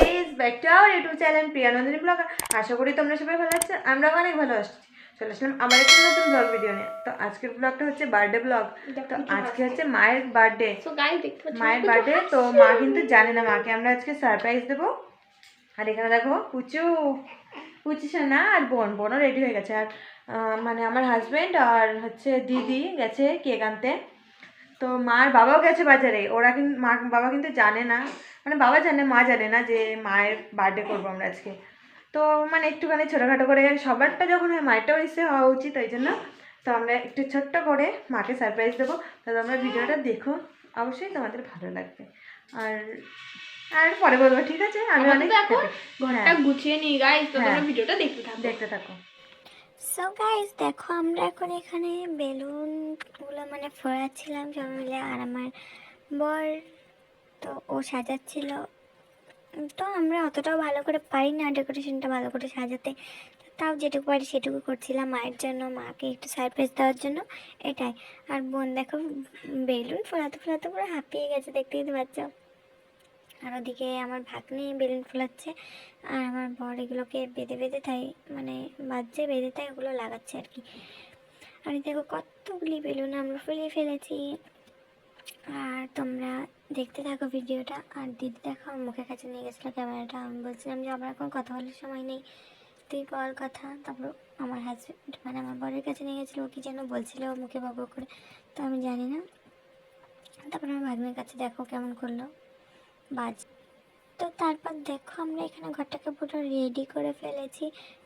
Guys, back to our YouTube channel Priya Nandini blog. আশা করি তোমরা সবাই ভালো আছো, আমরা অনেক ভালো আছি। চলে আসলাম আমার একটা নতুন ব্লগ ভিডিও নিয়ে। তো আজকের ব্লগটা হচ্ছে বার্থডে ব্লগ। তো আজকে হচ্ছে মায়ের বার্থডে, মায়ের বার্থডে। তো মা কিন্তু জানে না, মাকে আমরা আজকে সারপ্রাইজ দেবো। আর এখানে দেখো পুচু, পুচু সোনা আর বোনও রেডি হয়ে গেছে। আর মানে আমার হাজব্যান্ড আর হচ্ছে দিদি গেছে কেক আনতে। তো মার বাবাও গেছে বাজারে। ওরা কিন্তু বাবা কিন্তু জানে না, মানে বাবা জানে মা জানে না যে মায়ের বার্থডে করবো আমরা আজকে। তো মানে একটুখানি ছোটোখাটো করে, সবারটা যখন হয় মায়েরটাও এসে হওয়া উচিত, ওই জন্য তো আমরা একটু ছোট্ট করে মাকে সারপ্রাইজ দেবো। তো তোমরা ভিডিওটা দেখো, অবশ্যই তোমাদের ভালো লাগবে। আর আর পরে বলবো, ঠিক আছে? আমি অনেক ঘরটা গুছিয়ে নিই গাইস, তো তোমরা ভিডিওটা দেখতে থাকো। সো গাইস দেখো, আমরা এখন এখানে বেলুনগুলো মানে ফোড়াচ্ছিলাম সবাই মিলে। আর আমার বর তো ও সাজাচ্ছিল। তো আমরা অতটাও ভালো করে পারি না ডেকোরেশনটা ভালো করে সাজাতে, তাও যেটুকু পারি সেটুকু করছিলাম মায়ের জন্য, মাকে একটু সারপ্রাইজ দেওয়ার জন্য, এটাই। আর বোন দেখো বেলুন ফোড়াতে ফোড়াতে পুরো হাঁপিয়ে গেছে, দেখতেই তো পাচ্ছ। আর ওদিকে আমার ভাগ্নে বেলুন ফোলাচ্ছে, আর আমার বর এগুলোকে বেঁধে বেঁধে তাই মানে বাজছে বেঁধে তাই ওগুলো লাগাচ্ছে আর কি। আর দেখো কতগুলি বেলুন আমরা ফুলিয়ে ফেলেছি। আর তোমরা দেখতে থাকো ভিডিওটা। আর দিদি দেখো আমার মুখের কাছে নিয়ে গেছিলো ক্যামেরাটা। আমি বলছিলাম যে আমার এখন কথা বলার সময় নেই, তুই বল কথা। তারপর আমার হাজব্যান্ড মানে আমার বরের কাছে নিয়ে গেছিলো, ও কি যেন বলছিল মুখে বক করে, তো আমি জানি না। তারপর আমার ভাগ্নের কাছে দেখো কেমন করলো বাজ। তো তারপর দেখো আমরা এখানে ঘরটাকে পুরো রেডি করে ফেলেছি।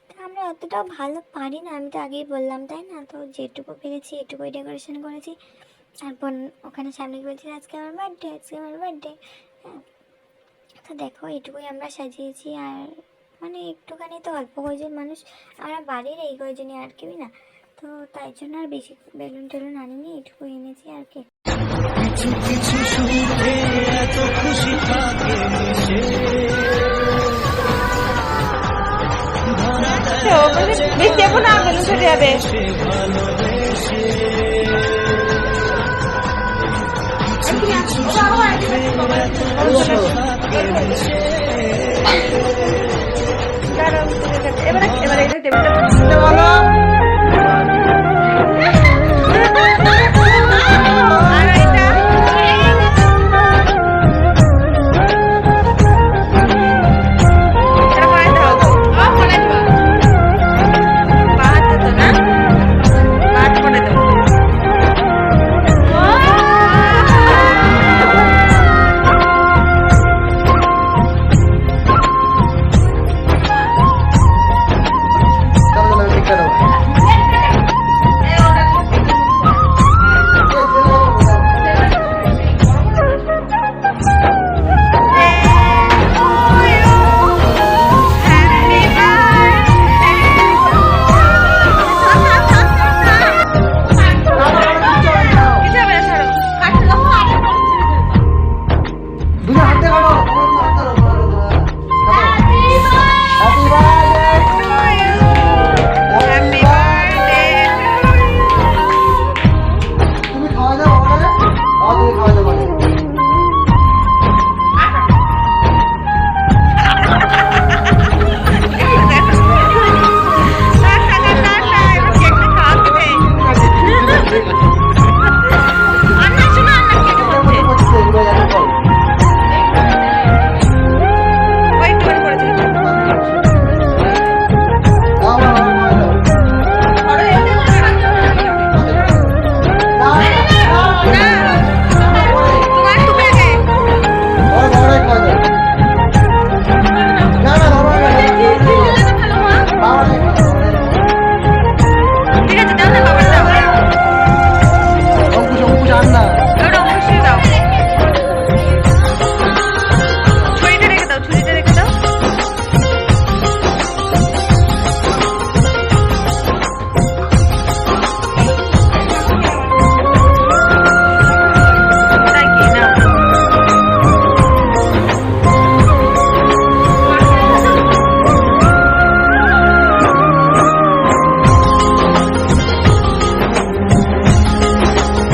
তো আমরা অতটাও ভালো পারি না, আমি তো আগেই বললাম তাই না। তো যেটুকু পেরেছি এটুকুই ডেকোরেশন করেছি। আর বোন ওখানে সামনে বলছি আজকে আমার বার্থডে, আজকে আমার বার্থডে। হ্যাঁ, তো দেখো এটুকুই আমরা সাজিয়েছি। আর মানে একটুখানি তো অল্প কয়েকজন মানুষ, আমরা বাড়ির এই কয়েকজনই, আর কেউই না। তো তাই জন্য আর বেশি বেলুন টেলুন আনিনি, এটুকু এনেছি আর কি। কিছু কিছু সুখে এত খুশি থাকে বেশি এখন না বেলুন ফেটে যাবে।